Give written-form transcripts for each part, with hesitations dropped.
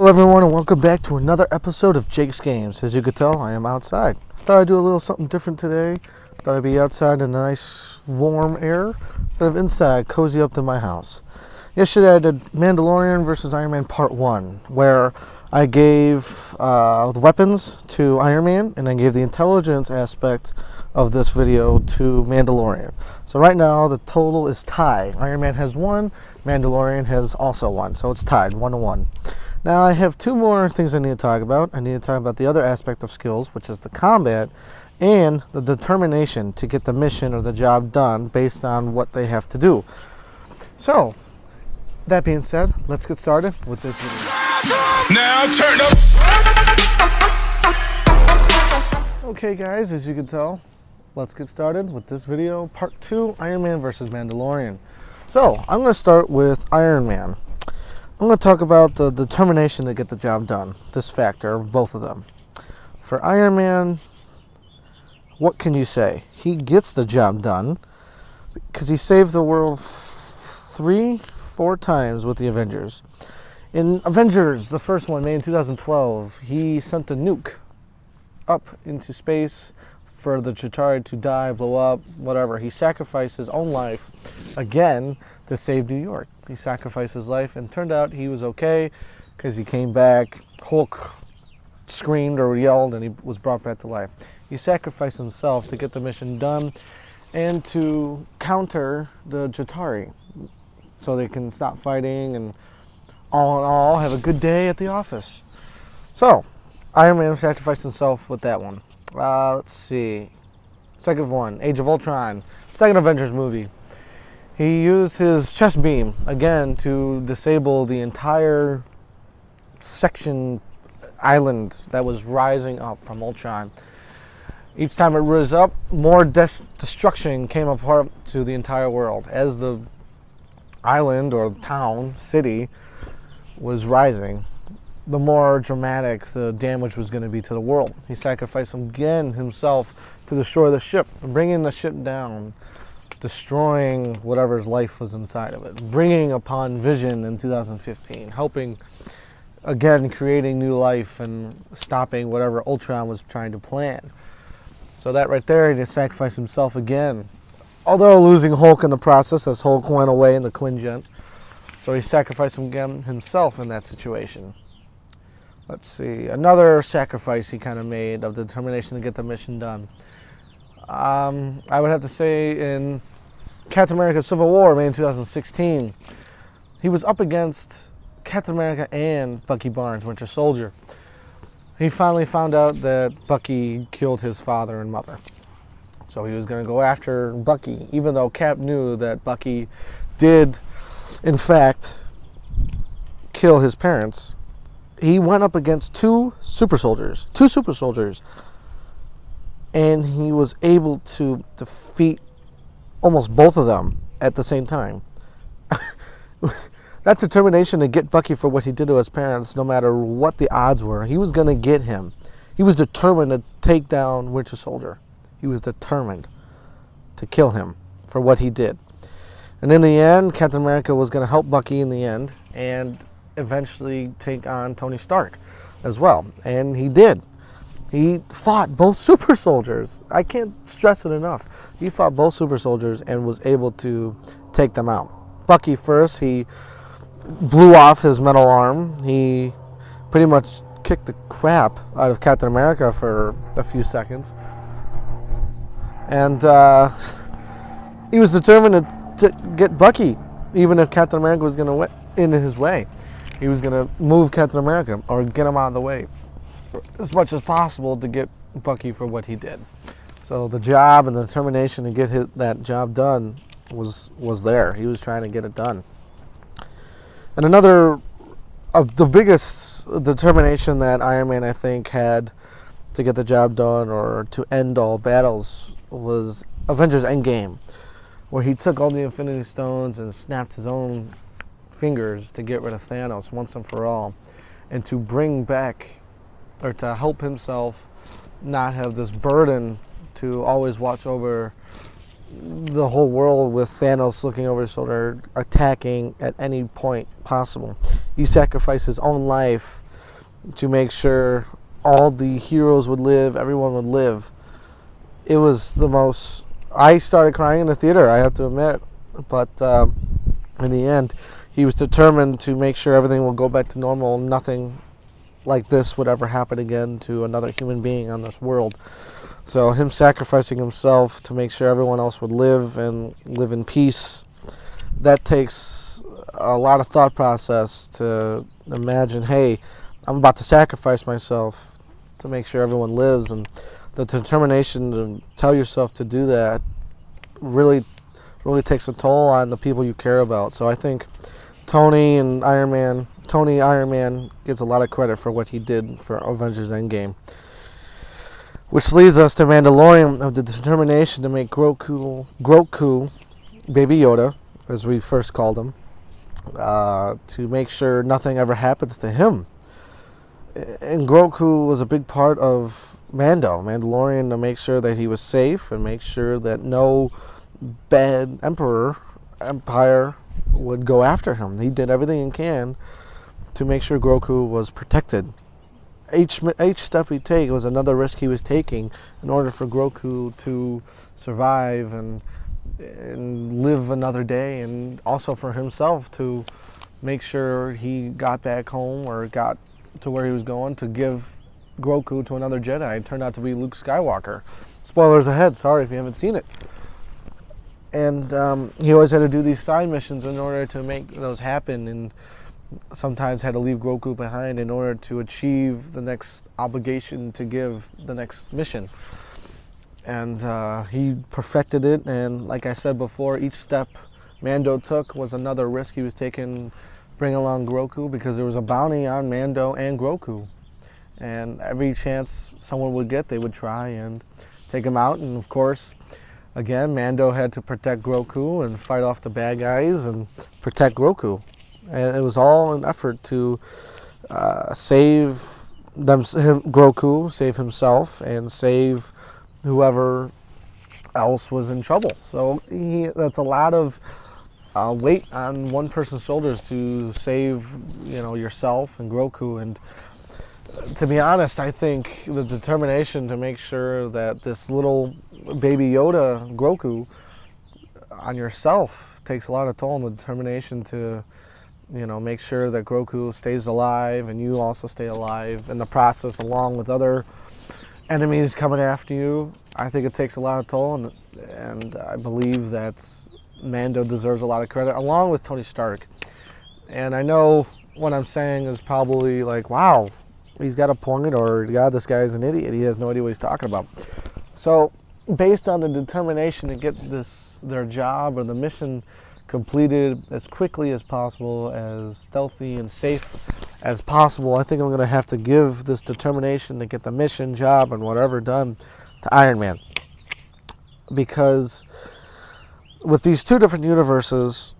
Hello everyone and welcome back to another episode of Jake's Games. As you could tell, I am outside. I thought I'd do a little something different today. Thought I'd be outside in the nice warm air instead of inside, cozy up to my house. Yesterday I did Mandalorian versus Ironman Part 1, where I gave the weapons to Ironman and I gave the intelligence aspect of this video to Mandalorian. So right now the total is tied. Ironman has 1, Mandalorian has also 1, so it's tied 1-1. Now I have 2 more things I need to talk about. I need to talk about the other aspect of skills, which is the combat and the determination to get the mission or the job done based on what they have to do. So, that being said, let's get started with this video. Now turn up. Okay guys, as you can tell, let's get started with this video. Part 2, Ironman versus Mandalorian. So, I'm going to start with Ironman. I'm going to talk about the determination to get the job done, this factor of both of them. For Ironman, what can you say? He gets the job done because he saved the world 3-4 times with the Avengers. In Avengers, the first one made in 2012, he sent a nuke up into space for the Chitauri to die, blow up, whatever. He sacrificed his own life again to save New York. He sacrificed his life and turned out he was okay because he came back. Hulk screamed or yelled and he was brought back to life. He sacrificed himself to get the mission done and to counter the Chitauri so they can stop fighting and all in all have a good day at the office. So, Iron Man sacrificed himself with that one. Let's see. Second one, Age of Ultron, second Avengers movie. He used his chest beam again to disable the entire section island that was rising up from Ultron. Each time it rose up, more destruction came apart to the entire world. As the island or town, city, was rising, the more dramatic the damage was going to be to the world. He sacrificed again himself to destroy the ship, bringing the ship down, destroying whatever's life was inside of it, bringing upon Vision in 2015, helping, again, creating new life and stopping whatever Ultron was trying to plan. So that right there, he just sacrificed himself again. Although losing Hulk in the process, as Hulk went away in the Quinjet. So he sacrificed again himself in that situation. Let's see, another sacrifice he kind of made of determination to get the mission done. I would have to say in Captain America Civil War, made in 2016, he was up against Captain America and Bucky Barnes, Winter Soldier. He finally found out that Bucky killed his father and mother. So he was going to go after Bucky, even though Cap knew that Bucky did, in fact, kill his parents. He went up against two super soldiers, and he was able to defeat almost both of them at the same time. That determination to get Bucky for what he did to his parents, no matter what the odds were, he was going to get him. He was determined to take down Winter Soldier. He was determined to kill him for what he did. And in the end, Captain America was going to help Bucky in the end, and eventually take on Tony Stark as well. And he did. He fought both super soldiers. I can't stress it enough. He fought both super soldiers and was able to take them out. Bucky first, he blew off his metal arm. He pretty much kicked the crap out of Captain America for a few seconds. And he was determined to get Bucky, even if Captain America was going to in his way. He was going to move Captain America or get him out of the way as much as possible to get Bucky for what he did. So the job and the determination to get that job done was there. He was trying to get it done. And another of the biggest determination that Iron Man, I think, had to get the job done or to end all battles was Avengers Endgame, where he took all the Infinity Stones and snapped his own fingers to get rid of Thanos once and for all, and to bring back, or to help himself not have this burden to always watch over the whole world with Thanos looking over his shoulder, attacking at any point possible. He sacrificed his own life to make sure all the heroes would live, everyone would live. It was the most... I started crying in the theater, I have to admit. But in the end, he was determined to make sure everything will go back to normal. Nothing like this would ever happen again to another human being on this world. So him sacrificing himself to make sure everyone else would live and live in peace, that takes a lot of thought process to imagine, hey, I'm about to sacrifice myself to make sure everyone lives. And the determination to tell yourself to do that really takes a toll on the people you care about. So I think Tony Iron Man gets a lot of credit for what he did for Avengers Endgame. Which leads us to Mandalorian, of the determination to make Grogu, Baby Yoda, as we first called him, to make sure nothing ever happens to him. And Grogu was a big part of Mandalorian, to make sure that he was safe and make sure that no bad empire would go after him. He did everything he can to make sure Grogu was protected. Each step he take was another risk he was taking in order for Grogu to survive and live another day, and also for himself to make sure he got back home or got to where he was going, to give Grogu to another Jedi. It turned out to be Luke Skywalker. Spoilers ahead, sorry if you haven't seen it. And he always had to do these side missions in order to make those happen, and sometimes had to leave Grogu behind in order to achieve the next obligation to give the next mission. And he perfected it, and like I said before, each step Mando took was another risk he was taking, bringing along Grogu, because there was a bounty on Mando and Grogu. And every chance someone would get, they would try and take him out. And of course, again, Mando had to protect Grogu and fight off the bad guys and protect Grogu. And it was all an effort to save Grogu, save himself, and save whoever else was in trouble. So that's a lot of weight on one person's shoulders to save, yourself and Grogu. And to be honest, I think the determination to make sure that this little baby Yoda, Grogu, on yourself takes a lot of toll, and the determination to make sure that Grogu stays alive and you also stay alive in the process, along with other enemies coming after you. I think it takes a lot of toll, and I believe that Mando deserves a lot of credit, along with Tony Stark. And I know what I'm saying is probably like, wow, he's got a point, or God, this guy's an idiot. He has no idea what he's talking about. So based on the determination to get their job or the mission completed as quickly as possible, as stealthy and safe as possible, I think I'm going to have to give this determination to get the mission, job, and whatever done to Iron Man. Because with these two different universes,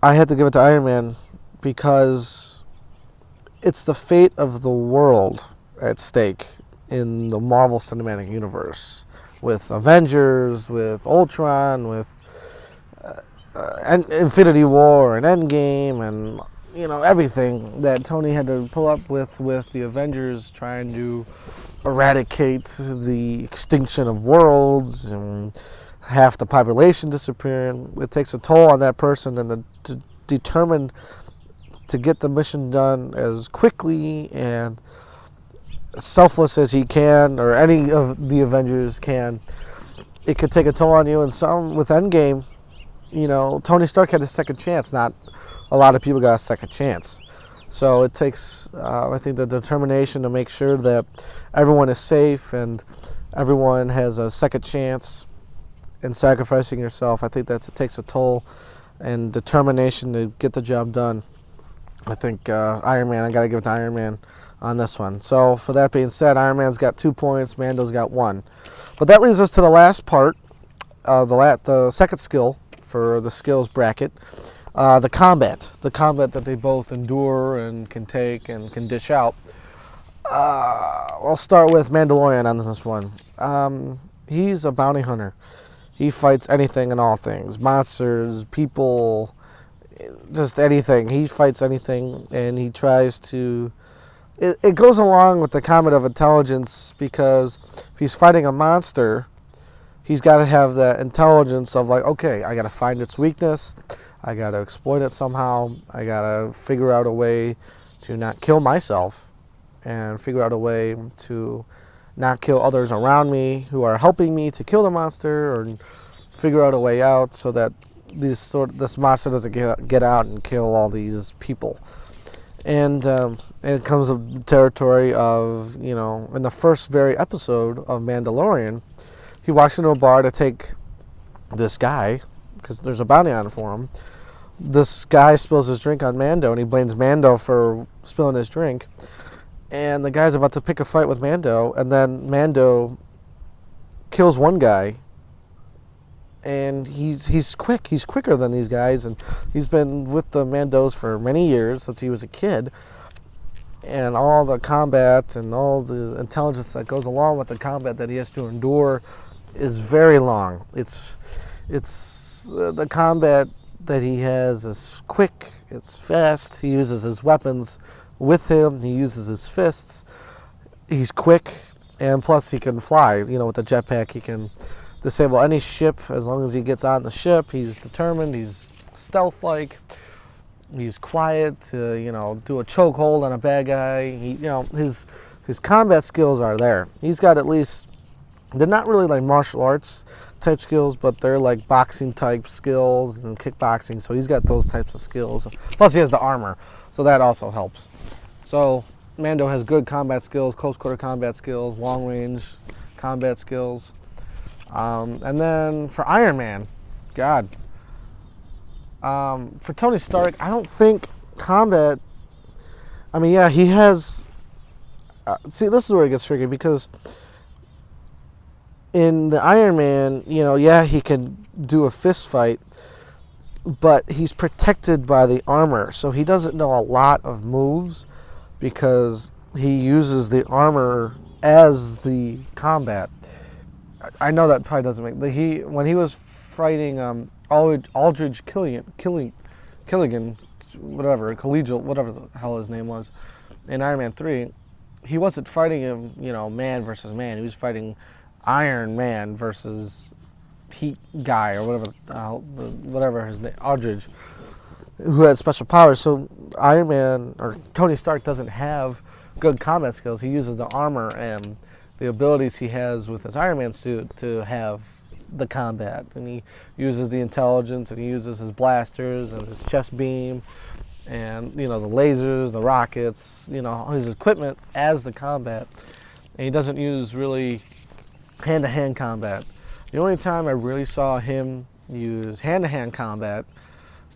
I had to give it to Iron Man because it's the fate of the world at stake in the Marvel Cinematic Universe. With Avengers, with Ultron, with Infinity War and Endgame, and everything that Tony had to pull up with the Avengers trying to eradicate the extinction of worlds and half the population disappearing. It takes a toll on that person, and to determine to get the mission done as quickly and selfless as he can, or any of the Avengers can. It could take a toll on you. And some with Endgame, Tony Stark had a second chance. Not a lot of people got a second chance. So it takes, I think, the determination to make sure that everyone is safe and everyone has a second chance, and sacrificing yourself. I think it takes a toll, and determination to get the job done. I think Iron Man, I got to give it to Iron Man on this one. So for that being said, Iron Man's got 2 points, Mando's got 1. But that leads us to the last part, the second skill for the skills bracket, the combat that they both endure and can take and can dish out. I'll start with Mandalorian on this one. He's a bounty hunter. He fights anything and all things, monsters, people, just anything. He fights anything, and he tries to it goes along with the combat of intelligence, because if he's fighting a monster, he's got to have that intelligence of like, okay, I got to find its weakness, I got to exploit it somehow, I got to figure out a way to not kill myself, and figure out a way to not kill others around me who are helping me to kill the monster, or figure out a way out so that this monster doesn't get out and kill all these people. And it comes of the territory of, in the first very episode of Mandalorian, he walks into a bar to take this guy, because there's a bounty on it for him. This guy spills his drink on Mando, and he blames Mando for spilling his drink. And the guy's about to pick a fight with Mando, and then Mando kills one guy. And he's quick. He's quicker than these guys, and he's been with the Mandos for many years, since he was a kid. And all the combat and all the intelligence that goes along with the combat that he has to endure is very long. It's the combat that he has is quick. It's fast. He uses his weapons with him. He uses his fists. He's quick, and plus he can fly. With the jetpack, he can disable any ship as long as he gets on the ship. He's determined. He's stealth-like. He's quiet to, do a chokehold on a bad guy. His combat skills are there. He's got at least, they're not really like martial arts type skills, but they're like boxing type skills and kickboxing. So he's got those types of skills. Plus he has the armor, so that also helps. So Mando has good combat skills, close quarter combat skills, long range combat skills. And then for Iron Man, God, for Tony Stark, I don't think combat, he has, see, this is where it gets tricky, because in the Iron Man, he can do a fist fight, but he's protected by the armor, so he doesn't know a lot of moves, because he uses the armor as the combat. I know that probably doesn't make when he was fighting Aldridge Killigan, whatever the hell his name was, in Iron Man 3, he wasn't fighting him, man versus man. He was fighting Iron Man versus Heat Guy, or whatever his name, Aldridge, who had special powers. So Iron Man, or Tony Stark, doesn't have good combat skills. He uses the armor and the abilities he has with his Iron Man suit to have the combat, and he uses the intelligence, and he uses his blasters and his chest beam, and the lasers, the rockets, his equipment as the combat. And he doesn't use really hand-to-hand combat. The only time I really saw him use hand-to-hand combat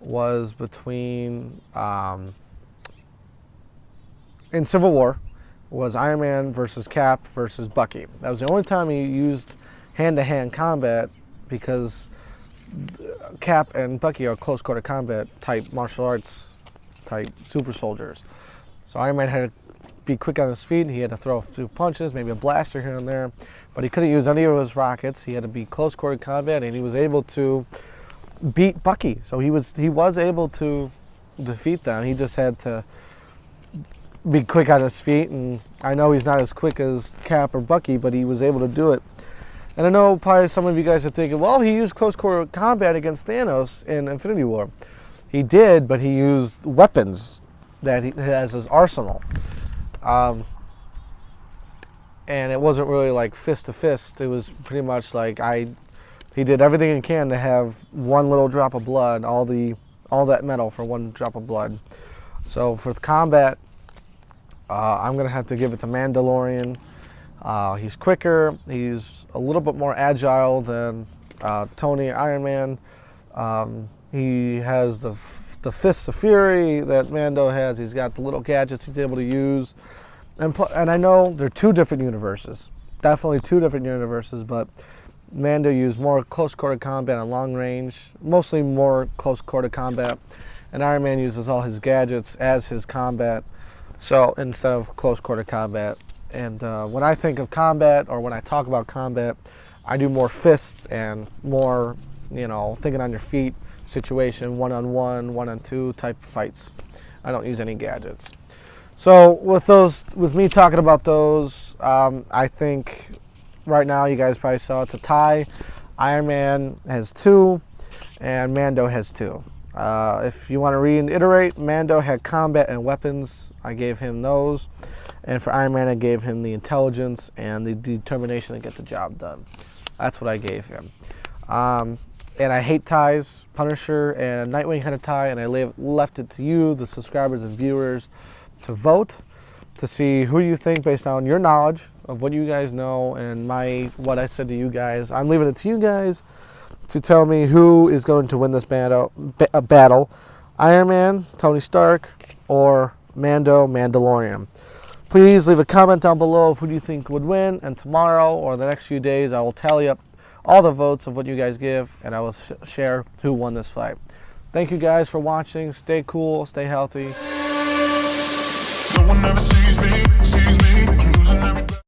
was between in Civil War, was Iron Man versus Cap versus Bucky. That was the only time he used hand-to-hand combat, because Cap and Bucky are close quarter combat type martial arts type super soldiers. So Iron Man had to be quick on his feet. He had to throw a few punches, maybe a blaster here and there, but he couldn't use any of his rockets. He had to be close quarter combat, and he was able to beat Bucky. So he was able to defeat them. He just had to be quick on his feet, and I know he's not as quick as Cap or Bucky, but he was able to do it. And I know probably some of you guys are thinking, well, he used close quarter combat against Thanos in Infinity War. He did, but he used weapons that he has his arsenal. And it wasn't really like fist to fist. It was pretty much like he did everything he can to have one little drop of blood, all that metal for one drop of blood. So for the combat, I'm going to have to give it to Mandalorian. He's quicker. He's a little bit more agile than Tony Iron Man. He has the fists of fury that Mando has. He's got the little gadgets he's able to use. And I know they're two different universes. Definitely two different universes, but Mando used more close quarter combat and long range, mostly more close quarter combat. And Iron Man uses all his gadgets as his combat, so instead of close quarter combat. And when I think of combat, or when I talk about combat, I do more fists and more, thinking on your feet situation, one-on-one, one-on-two type fights. I don't use any gadgets. So with me talking about those, I think right now you guys probably saw it's a tie. Ironman has 2, and Mando has 2. If you want to reiterate, Mando had combat and weapons. I gave him those. And for Iron Man, I gave him the intelligence and the determination to get the job done. That's what I gave him. And I hate ties. Punisher and Nightwing had a tie, and I left it to you, the subscribers and viewers, to vote to see who you think based on your knowledge of what you guys know and what I said to you guys. I'm leaving it to you guys to tell me who is going to win this battle. Iron Man, Tony Stark, or Mandalorian. Please leave a comment down below of who do you think would win, and tomorrow or the next few days I will tally up all the votes of what you guys give, and I will share who won this fight. Thank you guys for watching. Stay cool, stay healthy. No one ever sees me.